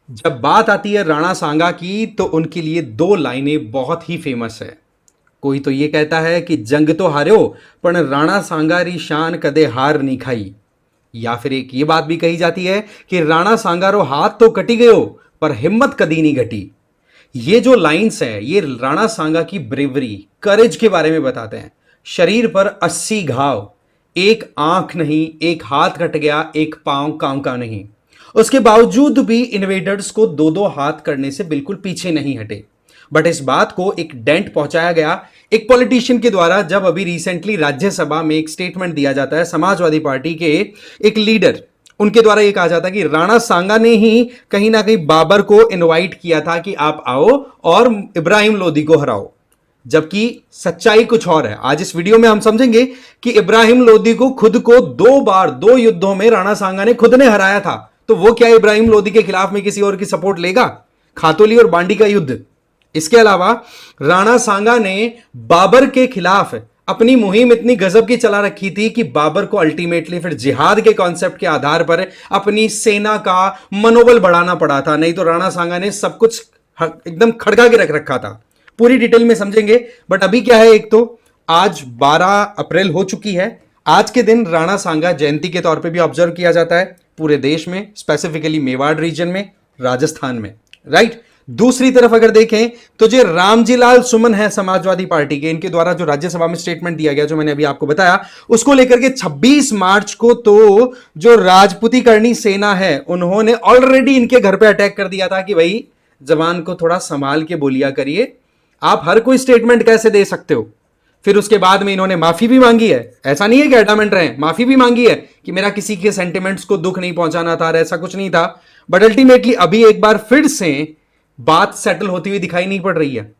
जब बात आती है राणा सांगा की तो उनके लिए दो लाइनें बहुत ही फेमस है। कोई तो ये कहता है कि जंग तो हार्यो पर राणा सांगा री शान कदे हार नहीं खाई। या फिर एक ये बात भी कही जाती है कि राणा सांगा रो हाथ तो कटी गयो पर हिम्मत कदी नहीं घटी। ये जो लाइंस हैं ये राणा सांगा की ब्रेवरी करेज के बारे में बताते हैं। शरीर पर 80 घाव, एक आंख नहीं, एक हाथ कट गया, एक पांव काम का नहीं, उसके बावजूद भी इन्वेडर्स को दो दो हाथ करने से बिल्कुल पीछे नहीं हटे। बट इस बात को एक डेंट पहुंचाया गया एक पॉलिटिशियन के द्वारा जब अभी रिसेंटली राज्यसभा में एक स्टेटमेंट दिया जाता है समाजवादी पार्टी के एक लीडर, उनके द्वारा यह कहा जाता है कि राणा सांगा ने ही कहीं ना कहीं बाबर को इनवाइट किया था कि आप आओ और इब्राहिम लोदी को हराओ। जबकि सच्चाई कुछ और है। आज इस वीडियो में हम समझेंगे कि इब्राहिम लोदी को खुद को दो बार दो युद्धों में राणा सांगा ने खुद ने हराया था। तो वो क्या इब्राहिम लोदी के खिलाफ में किसी और की सपोर्ट लेगा? खातोली और बांडी का युद्ध। इसके अलावा राणा सांगा ने बाबर के खिलाफ अपनी मुहिम इतनी गजब की चला रखी थी कि बाबर को अल्टीमेटली फिर जिहाद के कॉन्सेप्ट के आधार पर अपनी सेना का मनोबल बढ़ाना पड़ा था। नहीं तो राणा सांगा ने सब कुछ एकदम खड़का के रख रखा था। पूरी डिटेल में समझेंगे। बट अभी क्या है, एक तो आज 12 अप्रैल हो चुकी है। आज के दिन राणा सांगा जयंती के तौर पे भी ऑब्जर्व किया जाता है पूरे देश में, स्पेसिफिकली मेवाड़ रीजन में, राजस्थान में, राइट। दूसरी तरफ अगर देखें तो जो रामजी लाल सुमन है समाजवादी पार्टी के, इनके द्वारा जो राज्यसभा में स्टेटमेंट दिया गया जो मैंने अभी आपको बताया, उसको लेकर के 26 मार्च को तो जो राजपूती करणी सेना है उन्होंने ऑलरेडी इनके घर पे अटैक कर दिया था कि भाई जवान को थोड़ा संभाल के बोलिया करिए, आप हर कोई स्टेटमेंट कैसे दे सकते हो। फिर उसके बाद में इन्होंने माफी भी मांगी है। ऐसा नहीं है कि एडामेंट रहे, माफी भी मांगी है कि मेरा किसी के सेंटिमेंट्स को दुख नहीं पहुंचाना था, ऐसा कुछ नहीं था। बट अल्टीमेटली अभी एक बार फिर से बात सेटल होती हुई दिखाई नहीं पड़ रही है।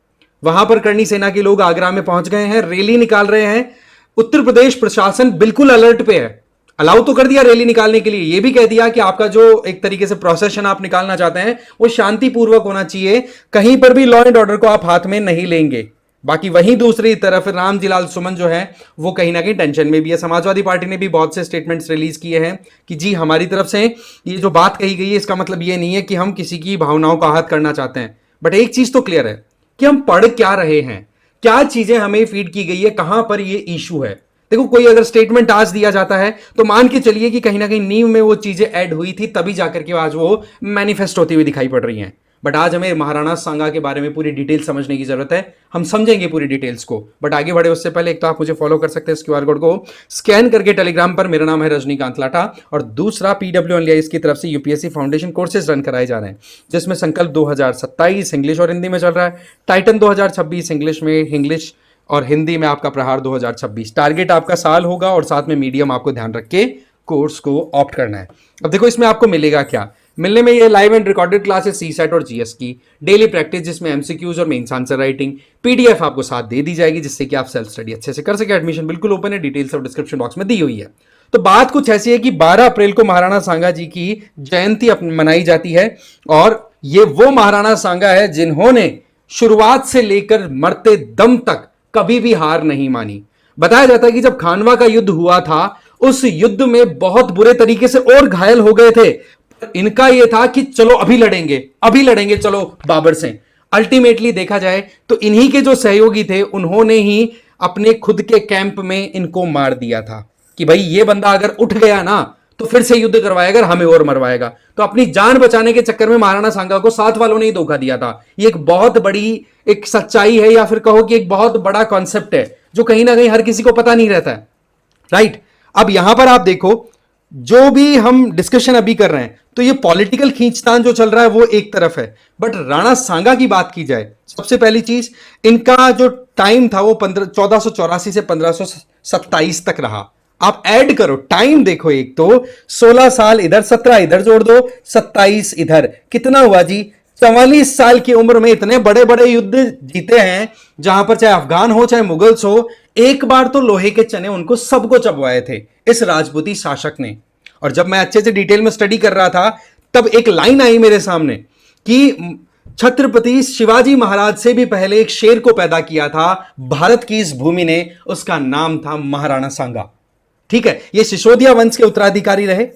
वहां पर करणी सेना के लोग आगरा में पहुंच गए हैं, रैली निकाल रहे हैं। उत्तर प्रदेश प्रशासन बिल्कुल अलर्ट पे है। अलाउ तो कर दिया रैली निकालने के लिए, यह भी कह दिया कि आपका जो एक तरीके से प्रोसेशन आप निकालना चाहते हैं वो शांतिपूर्वक होना चाहिए, कहीं पर भी लॉ एंड ऑर्डर को आप हाथ में नहीं लेंगे। बाकी वहीं दूसरी तरफ रामजीलाल सुमन जो है वो कहीं ना कहीं टेंशन में भी है। समाजवादी पार्टी ने भी बहुत से स्टेटमेंट्स रिलीज किए हैं कि जी हमारी तरफ से ये जो बात कही गई है इसका मतलब ये नहीं है कि हम किसी की भावनाओं का आहत करना चाहते हैं। बट एक चीज तो क्लियर है कि हम पढ़ क्या रहे हैं, क्या चीजें हमें फीड की गई है, कहां पर ये इशू है। देखो, कोई अगर स्टेटमेंट आज दिया जाता है तो मान के चलिए कि कहीं ना कहीं नींव में वो चीजें ऐड हुई थी, तभी जाकर के आज वो मैनिफेस्ट होती हुई दिखाई पड़ रही हैं। बट आज हमें महाराणा सांगा के बारे में पूरी डिटेल समझने की जरूरत है। हम समझेंगे पूरी डिटेल्स को। बट आगे बढ़े उससे पहले एक तो आप मुझे फॉलो कर सकते हैं इस क्यूआर कोड को स्कैन करके टेलीग्राम पर, मेरा नाम है रजनीकांत लाठा। और दूसरा PWNLIS की तरफ से यूपीएससी फाउंडेशन कोर्सेज रन कराए जा रहे हैं जिसमें संकल्प 2027 इंग्लिश और हिंदी में चल रहा है, टाइटन 2026 इंग्लिश में, इंग्लिश और हिंदी में आपका प्रहार 2026। टारगेट आपका साल होगा और साथ में मीडियम आपको ध्यान रख के कोर्स को ऑप्ट करना है। अब देखो इसमें आपको मिलेगा क्या। मिलने में ये live and recorded classes CSAT और जीएस की, डेली प्रैक्टिस जिसमें एमसीक्यूज और मेंस आंसर राइटिंग, पीडीएफ आपको साथ दे दी जाएगी जिससे कि आप सेल्फ स्टडी अच्छे से कर सके। एडमिशन बिल्कुल ओपन है, डिटेल्स और डिस्क्रिप्शन बॉक्स में दी हुई है। तो बात कुछ ऐसी है कि 12 अप्रैल को महाराणा सांगा जी की जयंती मनाई जाती है और ये वो महाराणा सांगा है जिन्होंने शुरुआत से लेकर मरते दम तक कभी भी हार नहीं मानी। बताया जाता है कि जब खानवा का युद्ध हुआ था उस युद्ध में बहुत बुरे तरीके से और घायल हो गए थे। इनका यह था कि चलो अभी लड़ेंगे चलो बाबर से। अल्टीमेटली देखा जाए तो इन्हीं के जो सहयोगी थे उन्होंने ही अपने खुद के कैंप में इनको मार दिया था कि भाई ये बंदा अगर उठ गया ना तो फिर से युद्ध करवाएगा, हमें और मरवाएगा। तो अपनी जान बचाने के चक्कर में महाराणा सांगा को साथ वालों ने ही धोखा दिया था। ये एक बहुत बड़ी एक सच्चाई है या फिर कहो कि एक बहुत बड़ा कॉन्सेप्ट है जो कहीं ना कहीं हर किसी को पता नहीं रहता है, राइट। अब यहां पर आप देखो जो भी हम डिस्कशन अभी कर रहे हैं तो ये पॉलिटिकल खींचतान जो चल रहा है वो एक तरफ है। बट राणा सांगा की बात की जाए, सबसे पहली चीज इनका जो टाइम था वो 1484 से 1527 तक रहा। आप ऐड करो टाइम, देखो एक तो 16 साल इधर, 17 इधर जोड़ दो, 27 इधर, कितना हुआ जी? 44 साल की उम्र में इतने बड़े बड़े युद्ध जीते हैं जहां पर चाहे अफगान हो चाहे मुगल्स हो, एक बार तो लोहे के चने उनको सबको चबवाए थे इस राजपूती शासक ने। और जब मैं अच्छे से डिटेल में स्टडी कर रहा था तब एक लाइन आई मेरे सामने कि छत्रपति शिवाजी महाराज से भी पहले एक शेर को पैदा किया था भारत की इस भूमि ने, उसका नाम था महाराणा सांगा। ठीक है, ये सिसोदिया वंश के उत्तराधिकारी रहे।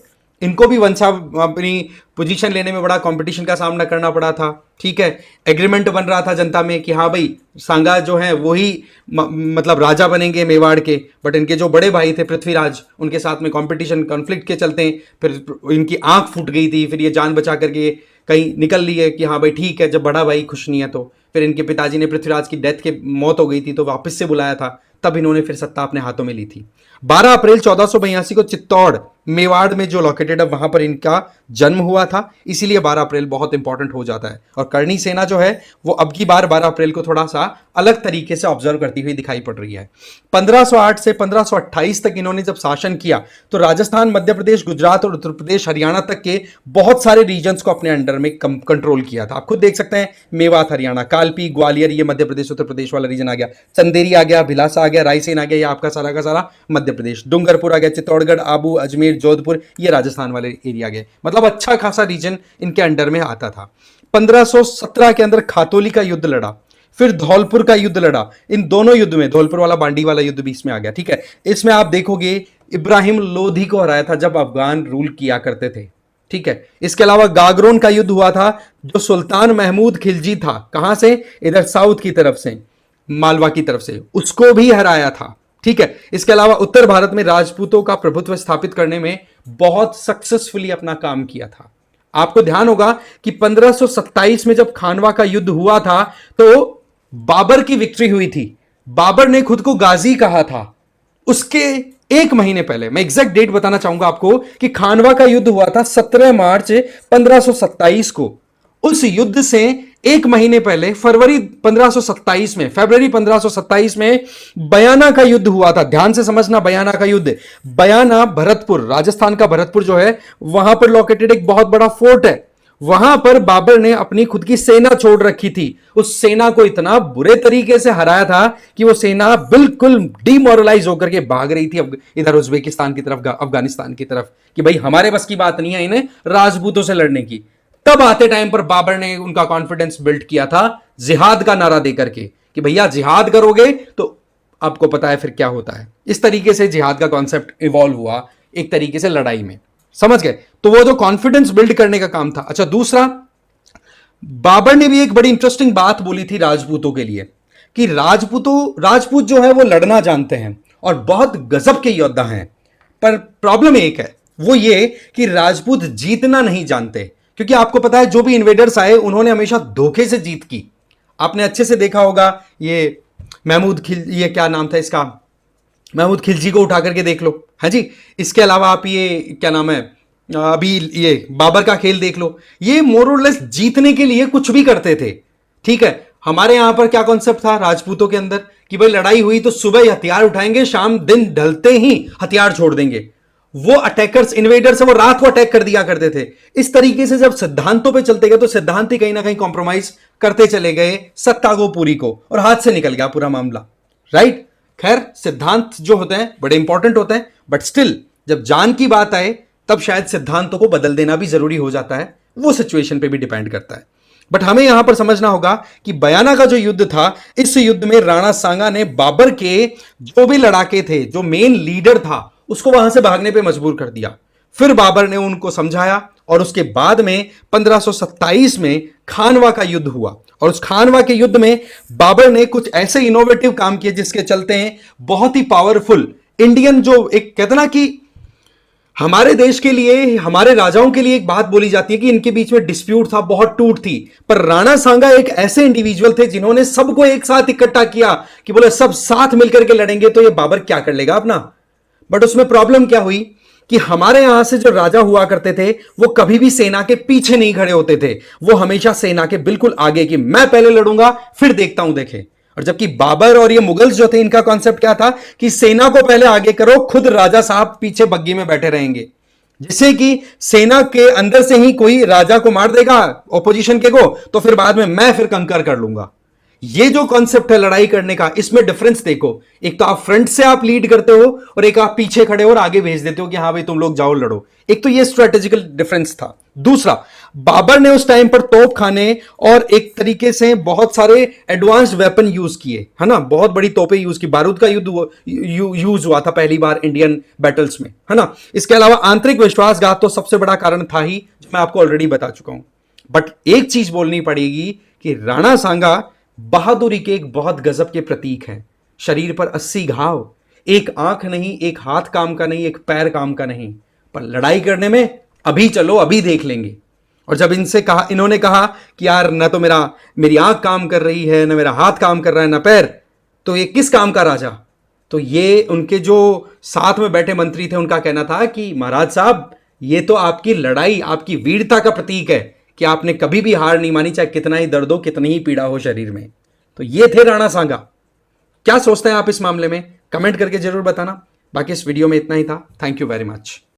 इनको भी वंशा अपनी पोजीशन लेने में बड़ा कंपटीशन का सामना करना पड़ा था। ठीक है, एग्रीमेंट बन रहा था जनता में कि हाँ भाई सांगा जो है वही मतलब राजा बनेंगे मेवाड़ के, बट इनके जो बड़े भाई थे पृथ्वीराज, उनके साथ में कंपटीशन कॉन्फ्लिक्ट के चलते फिर इनकी आंख फूट गई थी, फिर ये जान बचा करके कहीं निकल ली है कि हाँ भाई ठीक है, जब बड़ा भाई खुश नहीं है तो फिर इनके पिताजी ने पृथ्वीराज की डेथ के मौत हो गई थी तो वापस से बुलाया था, तब इन्होंने फिर सत्ता अपने हाथों में ली थी। 12 अप्रैल 1482 को चित्तौड़ मेवाड़ में जो लोकेटेड है वहां पर इनका जन्म हुआ था, इसीलिए 12 अप्रैल बहुत इंपॉर्टेंट हो जाता है। और करणी सेना जो है वो अब की बार 12 अप्रैल को थोड़ा सा अलग तरीके से ऑब्जर्व करती हुई दिखाई पड़ रही है। 1508 से 1528 तक इन्होंने जब शासन किया तो राजस्थान, मध्य प्रदेश, गुजरात और उत्तर प्रदेश, हरियाणा तक के बहुत सारे रीजन्स को अपने अंडर में कंट्रोल किया था। आप खुद देख सकते हैं, मेवात हरियाणा, कालपी ग्वालियर ये मध्य प्रदेश उत्तर प्रदेश वाला रीजन आ गया, चंदेरी आ गया, भिलासा आ गया, रायसेन आ गया, ये आपका सारा का सारा मध्य प्रदेश, डूंगरपुर आ गया, चित्तौड़गढ़, आबू, अजमेर, जोधपुर ये राजस्थान वाले एरिया गए, मतलब अच्छा खासा रीजन इनके अंडर में आता था। 1517 के अंदर खातोली का युद्ध लड़ा, फिर धौलपुर का युद्ध लड़ा। इन दोनों युद्ध में धौलपुर वाला बांडी वाला युद्ध भी इसमें आ गया। ठीक है, इसमें आप देखोगे इब्राहिम लोधी को हराया था जब अफगान रूल किया करते थे। ठीक है, इसके अलावा गागरोन का युद्ध हुआ था जो सुल्तान महमूद खिलजी था, कहां से, इधर साउथ की तरफ से, मालवा की तरफ से, उसको भी हराया था। ठीक है, इसके अलावा उत्तर भारत में राजपूतों का प्रभुत्व स्थापित करने में बहुत सक्सेसफुली अपना काम किया था। आपको ध्यान होगा कि 1527 में जब खानवा का युद्ध हुआ था तो बाबर की विक्ट्री हुई थी, बाबर ने खुद को गाजी कहा था। उसके एक महीने पहले, मैं एग्जैक्ट डेट बताना चाहूंगा आपको, कि खानवा का युद्ध हुआ था 17 मार्च 1527 को। उस युद्ध से एक महीने पहले फरवरी 1527 में बयाना का युद्ध हुआ था। ध्यान से समझना, बयाना का युद्ध, बयाना भरतपुर, राजस्थान का भरतपुर जो है वहां पर लोकेटेड एक बहुत बड़ा फोर्ट है। वहां पर बाबर ने अपनी खुद की सेना छोड़ रखी थी, उस सेना को इतना बुरे तरीके से हराया था कि वो सेना बिल्कुल डिमोरलाइज होकर के भाग रही थी इधर उज्बेकिस्तान की तरफ, अफगानिस्तान की तरफ, कि भाई हमारे बस की बात नहीं है इन्हें राजपूतों से लड़ने की। तब आते टाइम पर बाबर ने उनका कॉन्फिडेंस बिल्ड किया था जिहाद का नारा देकर के, कि भैया जिहाद करोगे तो आपको पता है फिर क्या होता है। इस तरीके से जिहाद का कॉन्सेप्ट इवॉल्व हुआ एक तरीके से लड़ाई में, समझ गए। तो वो जो कॉन्फिडेंस बिल्ड करने का काम था। अच्छा, दूसरा, बाबर ने भी एक बड़ी इंटरेस्टिंग बात बोली थी राजपूतों के लिए, कि राजपूत जो है वो लड़ना जानते हैं और बहुत गजब के योद्धा हैं, पर प्रॉब्लम एक है, वो ये कि राजपूत जीतना नहीं जानते। क्योंकि आपको पता है जो भी इन्वेडर्स आए उन्होंने हमेशा धोखे से जीत की। आपने अच्छे से देखा होगा, ये ये क्या नाम था इसका, महमूद खिलजी को उठा करके देख लो, हाँ जी। इसके अलावा आप ये क्या नाम है, अभी ये बाबर का खेल देख लो, ये मोर और लेस जीतने के लिए कुछ भी करते थे। ठीक है, हमारे यहां पर क्या कॉन्सेप्ट था राजपूतों के अंदर, कि भाई लड़ाई हुई तो सुबह हथियार उठाएंगे, शाम दिन ढलते ही हथियार छोड़ देंगे। वो अटैकर्स, इन्वेडर्स है, वो रात को अटैक कर दिया करते थे। इस तरीके से जब सिद्धांतों पे चलते गए तो सिद्धांत ही कहीं ना कहीं कॉम्प्रोमाइज करते चले गए सत्ता को पूरी को, और हाथ से निकल गया पूरा मामला, राइट। खैर, सिद्धांत जो होते हैं बड़े इंपॉर्टेंट होते हैं, बट स्टिल जब जान की बात आए तब शायद सिद्धांतों को बदल देना भी जरूरी हो जाता है, वो सिचुएशन पे भी डिपेंड करता है। बट हमें यहां पर समझना होगा कि बयाना का जो युद्ध था, इस युद्ध में राणा सांगा ने बाबर के जो भी लड़ाके थे, जो मेन लीडर था, उसको वहां से भागने पे मजबूर कर दिया। फिर बाबर ने उनको समझाया और उसके बाद में 1527 में खानवा का युद्ध हुआ, और उस खानवा के युद्ध में बाबर ने कुछ ऐसे इनोवेटिव काम किए जिसके चलते हैं बहुत ही पावरफुल इंडियन, जो एक कहते ना कि हमारे देश के लिए, हमारे राजाओं के लिए एक बात बोली जाती है कि इनके बीच में डिस्प्यूट था, बहुत टूट थी, पर राणा सांगा एक ऐसे इंडिविजुअल थे जिन्होंने सबको एक साथ इकट्ठा किया कि बोले सब साथ मिलकर के लड़ेंगे तो ये बाबर क्या कर लेगा अपना। बट उसमें प्रॉब्लम क्या हुई कि हमारे यहां से जो राजा हुआ करते थे वो कभी भी सेना के पीछे नहीं खड़े होते थे, वो हमेशा सेना के बिल्कुल आगे, कि मैं पहले लड़ूंगा फिर देखता हूं देखे। और जबकि बाबर और ये मुगल्स जो थे, इनका कॉन्सेप्ट क्या था कि सेना को पहले आगे करो, खुद राजा साहब पीछे बग्गी में बैठे रहेंगे, जिससे कि सेना के अंदर से ही कोई राजा को मार देगा ऑपोजिशन के को, तो फिर बाद में मैं फिर कंकर कर लूंगा। ये जो कॉन्सेप्ट है लड़ाई करने का, इसमें डिफरेंस देखो। एक तो आप फ्रंट से आप लीड करते हो और एक आप पीछे खड़े हो और आगे भेज देते हो कि हाँ भाई तुम लोग जाओ लड़ो। एक तो ये स्ट्रेटेजिकल डिफरेंस था। दूसरा, बाबर ने उस टाइम पर तोप खाने और एक तरीके से बहुत सारे एडवांस्ड वेपन यूज किए, है ना, बहुत बड़ी तोपें यूज की, बारूद का यूज हुआ था पहली बार इंडियन बैटल्स में, है ना। इसके अलावा आंतरिक विश्वासघात तो सबसे बड़ा कारण था ही, जो मैं आपको ऑलरेडी बता चुका हूं। बट एक चीज बोलनी पड़ेगी कि राणा सांगा बहादुरी के एक बहुत गजब के प्रतीक हैं। शरीर पर 80 घाव, एक आंख नहीं, एक हाथ काम का नहीं, एक पैर काम का नहीं, पर लड़ाई करने में अभी चलो अभी देख लेंगे। और जब इनसे कहा, इन्होंने कहा कि यार न तो मेरी आंख काम कर रही है, न मेरा हाथ काम कर रहा है, न पैर, तो ये किस काम का राजा। तो ये उनके जो साथ में बैठे मंत्री थे उनका कहना था कि महाराज साहब, ये तो आपकी लड़ाई, आपकी वीरता का प्रतीक है कि आपने कभी भी हार नहीं मानी, चाहे कितना ही दर्द हो, कितनी ही पीड़ा हो शरीर में। तो ये थे राणा सांगा। क्या सोचते हैं आप इस मामले में, कमेंट करके जरूर बताना। बाकी इस वीडियो में इतना ही था। Thank you very much.